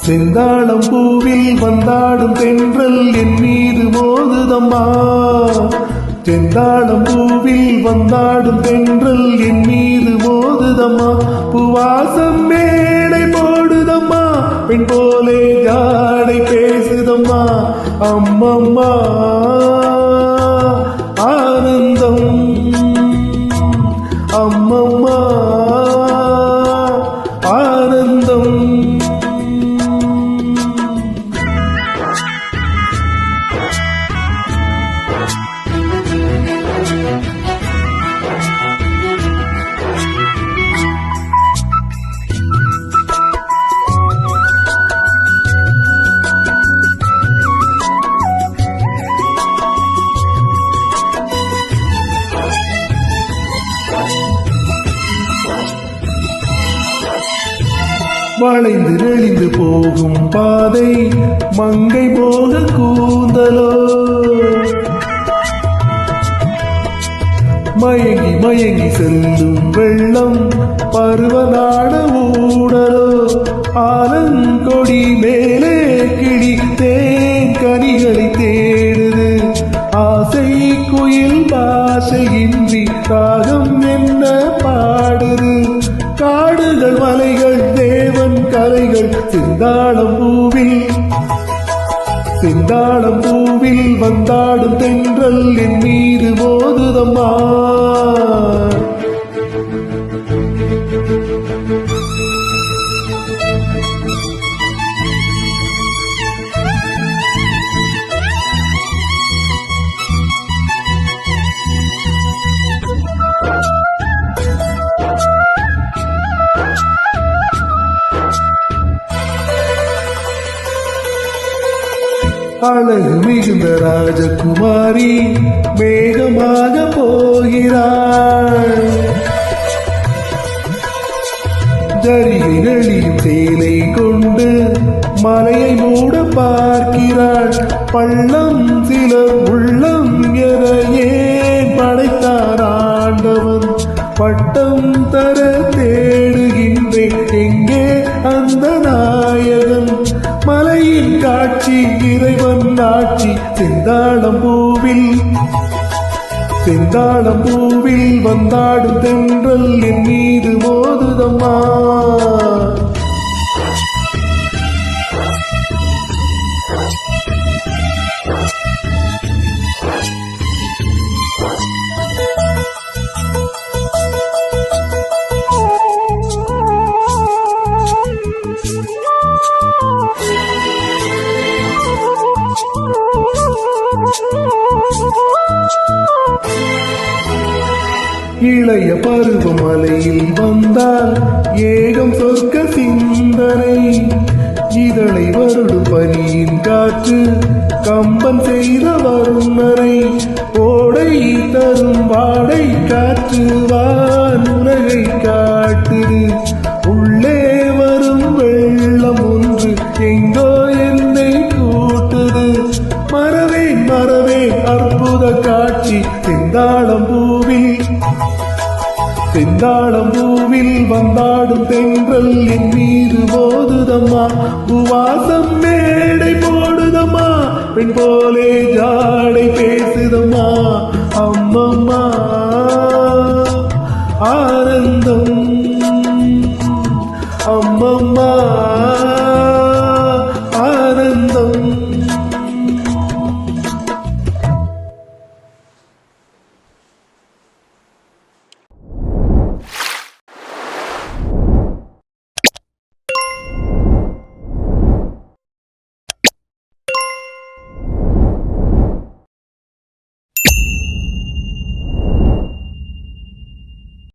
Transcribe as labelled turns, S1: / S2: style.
S1: செந்தாளம் பூவில் வந்தாடும் தென்றல் என் மீது மோதுதம்மா. செந்தாளம் பூவில் வந்தாடும் தென்றல் என் மீது மோதுதம்மா. பூவாசம் மேடை போடுதம்மா, பெண் போலே ஜாடை பேசுதம்மா. அம்மம்மா ஆனந்தம், அம்மம்மா ஆனந்தம். வளைந்து நெளிந்து போகும் பாதை மங்கை போக கூந்தலோ. மயங்கி மயங்கி செல்லும் வெள்ளம் பருவநாட ஊடலோ. ஆலங்கொடி மேலே கிளி தேன் கனிகளை தேடுது. ஆசை குயில் பாசையின்றி ராகம் என்ன பாடுது. காடுகள் மலைகள் தேவன் கலைகள் செந்தாளம் பூவில், செந்தாளம் பூவில் வந்தாடும் தென்றல் என் மீது மோதுதம்மா. அழகு மிகுந்த ராஜகுமாரி மேகமாக போகிறாள். ஜரிகை நெளியும் சேலை கொண்டு மலையை மூட பார்க்கிறாள். பள்ளம் சில உள்ளம் என ஏன் படைத்தார் ஆண்டவன். பட்டம் தர தேடுகின்றேன் எங்கே அந்த நாயகன். மலையின் காட்சி இறைவன் ஆட்சி செந்தாளம் பூவில், செந்தாளம் பூவில் வந்தாடும் தென்றல் என் மீது மோதுதம்மா. இளைய பருவமலையில் வந்தால் ஏகம் சொர்க்க சிந்தனை. இதழை வருடும் பனியின் காற்று கம்பன் செய்த வருணரை. ஓடை தரும் வாடை காற்று வான் உலகை காட்டுது. உள்ளே வரும் வெள்ளம் ஒன்று எங்கோ என்னை கூட்டுது. மறவேன் மறவேன் அற்புத காட்சி செந்தாளம் பூவில், செந்தாளம் பூவில் வந்தாடும் தென்றல் என் மீது மோதுதம்மா. பூவாசம் மேடை போடுதம்மா, பெண் போலே ஜாடை பேசுதம்மா. அம்மம்மா ஆனந்தம், அம்மம்மா